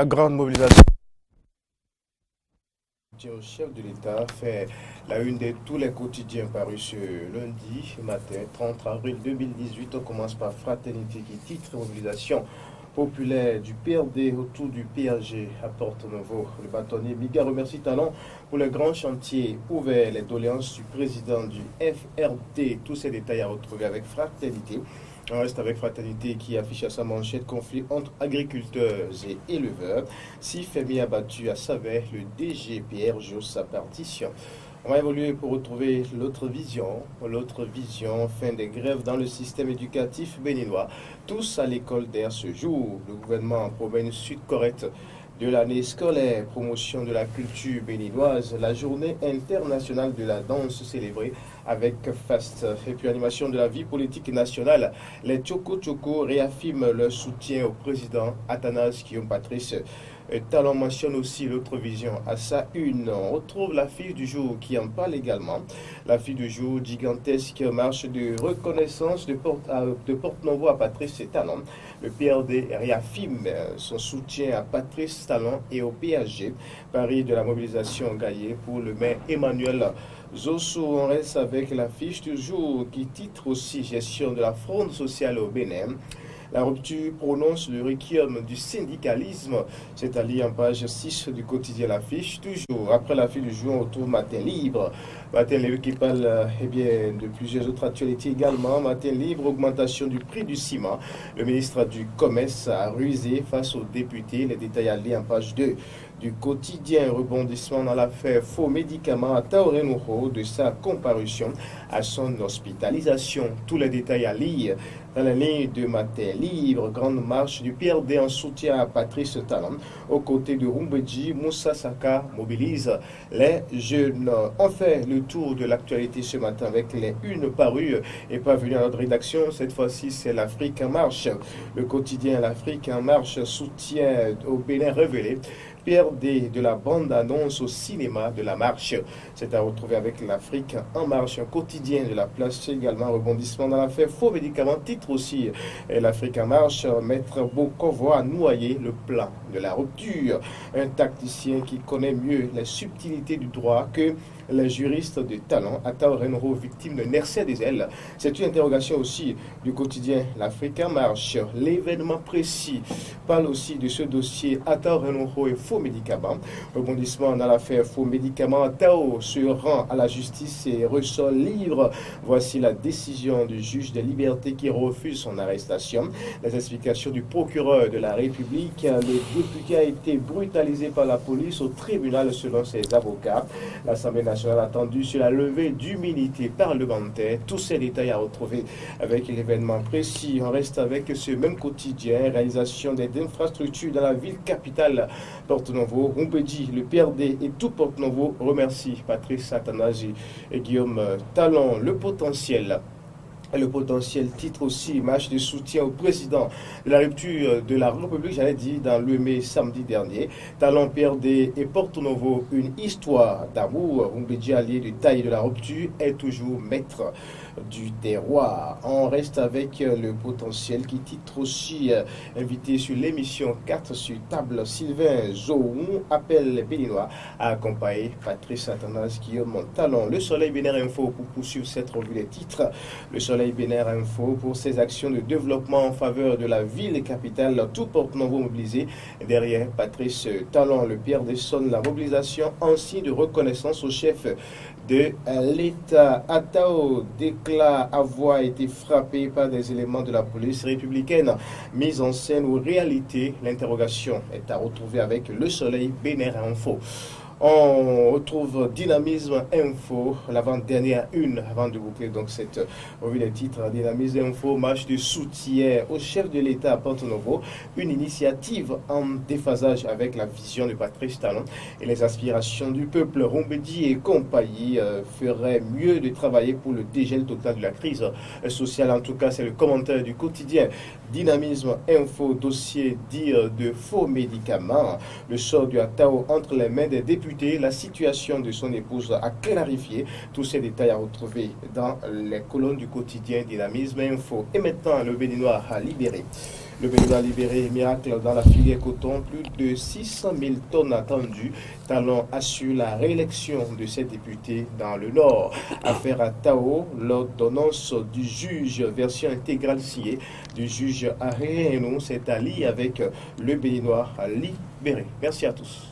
La grande mobilisation au chef de l'État fait la une de tous les quotidiens parus ce lundi matin 30 avril 2018. On commence par Fraternité qui titre mobilisation populaire du PRD autour du PAG à Porto-Novo. Le bâtonnier Biga remercie Talon pour le grand chantier ouvert, les doléances du président du FRD. Tous ces détails à retrouver avec Fraternité. On reste avec Fraternité qui affiche à sa manchette conflit entre agriculteurs et éleveurs. 6 fermiers abattus à Savès, le DGPR joue sa partition. On va évoluer pour retrouver l'autre vision, fin des grèves dans le système éducatif béninois. Tous à l'école d'air ce jour. Le gouvernement promet une suite correcte de l'année scolaire, promotion de la culture béninoise, la journée internationale de la danse célébrée avec FAST, et puis animation de la vie politique nationale. Les Tchoko Tchoko réaffirment leur soutien au président Athanase Guillaume Patrice Talon mentionne aussi l'autre vision à sa une. On retrouve la fille du jour qui en parle également. La fille du jour, gigantesque marche de reconnaissance de Porte-Novo à Patrice Talon. Le PRD réaffirme son soutien à Patrice Talon et au PSG. Paris de la mobilisation gaillée pour le maire Emmanuel Zosso. On reste avec la fiche du jour qui titre aussi gestion de la fraude sociale au Bénin. La rupture prononce le requiem du syndicalisme. C'est à lire en page 6 du quotidien L'Affiche. Toujours après la fiche du jour, on retrouve Matin Libre. Matin Libre qui parle de plusieurs autres actualités également. Matin Libre, augmentation du prix du ciment. Le ministre du Commerce a rusé face aux députés. Les détails à lire en page 2 du quotidien. Rebondissement dans l'affaire faux médicaments à Taoré Nouro, de sa comparution à son hospitalisation. Tous les détails à lire dans la ligne de Matin Libre. Grande marche du PRD en soutien à Patrice Talon. Aux côtés de Rumbedji, Moussa Saka mobilise les jeunes. On fait le tour de l'actualité ce matin avec les unes parues et pas venues à notre rédaction. Cette fois-ci, c'est l'Afrique en marche. Le quotidien L'Afrique en marche soutient au Bénin révélé. PRD de la bande-annonce au cinéma de la marche. C'est à retrouver avec l'Afrique en marche, un quotidien de la place également. Rebondissement dans l'affaire faux médicaments. Titre aussi l'Afrique en marche. Maître Bokovo a noyé le plan de la rupture. Un tacticien qui connaît mieux les subtilités du droit que les juristes de talent. Taoré Nouro, victime de Nercé des ailes. C'est une interrogation aussi du quotidien L'Afrique en marche. L'événement précis parle aussi de ce dossier Taoré Nouro et faux médicaments. Rebondissement dans l'affaire faux médicaments. Tao se rend à la justice et ressort libre. Voici la décision du juge des libertés qui refuse son arrestation. Les explications du procureur de la République. Le député a été brutalisé par la police au tribunal selon ses avocats. L'Assemblée nationale attendue sur la levée d'immunité parlementaire. Tous ces détails à retrouver avec l'événement précis. On reste avec ce même quotidien. Réalisation des infrastructures dans la ville capitale Porto-Novo. Rumbedji, le PRD et tout Porto-Novo remercie Patrice Athanase et Guillaume Talon. Le potentiel titre aussi marche de soutien au président de la rupture de la République, j'allais dire, dans le mai samedi dernier. Talon PRD et Porto-Novo, une histoire d'amour. Rumbedji, allié de taille de la rupture, est toujours maître du terroir. On reste avec le potentiel qui titre aussi invité sur l'émission 4 sur table. Sylvain Zohou appelle les Béninois à accompagner Patrice Athanase Guillaume Talon. Le Soleil Bénin Info pour poursuivre cette revue des titres. Le Soleil Bénin Info pour ses actions de développement en faveur de la ville capitale. Tout Porto-Novo mobilisé derrière Patrice Talon. Le Pierre des sonne la mobilisation en signe de reconnaissance au chef de l'État. Atao déclare avoir été frappé par des éléments de la police républicaine. Mise en scène ou réalité, l'interrogation est à retrouver avec le Soleil Bénin Info. On retrouve Dynamisme Info, l'avant-dernière une, avant de boucler donc cette revue des titres. Dynamisme Info, marche de soutien au chef de l'État à Porto-Novo, une initiative en déphasage avec la vision de Patrice Talon et les aspirations du peuple. Rumbedji et compagnie feraient mieux de travailler pour le dégel total de la crise sociale. En tout cas, c'est le commentaire du quotidien Dynamisme Info, dossier dit de faux médicaments. Le sort du Atao entre les mains des députés député, la situation de son épouse a clarifié. Tous ces détails à retrouver dans les colonnes du quotidien Dynamisme Info. Et maintenant, le Béninois a libéré. Le Béninois libéré, miracle dans la filière coton, plus de 600 000 tonnes attendues. Talon assure la réélection de ses députés dans le Nord. Affaire à Tao, l'ordonnance du juge, version intégrale signée du juge Aréhénou, s'est allié avec le Béninois libéré. Merci à tous.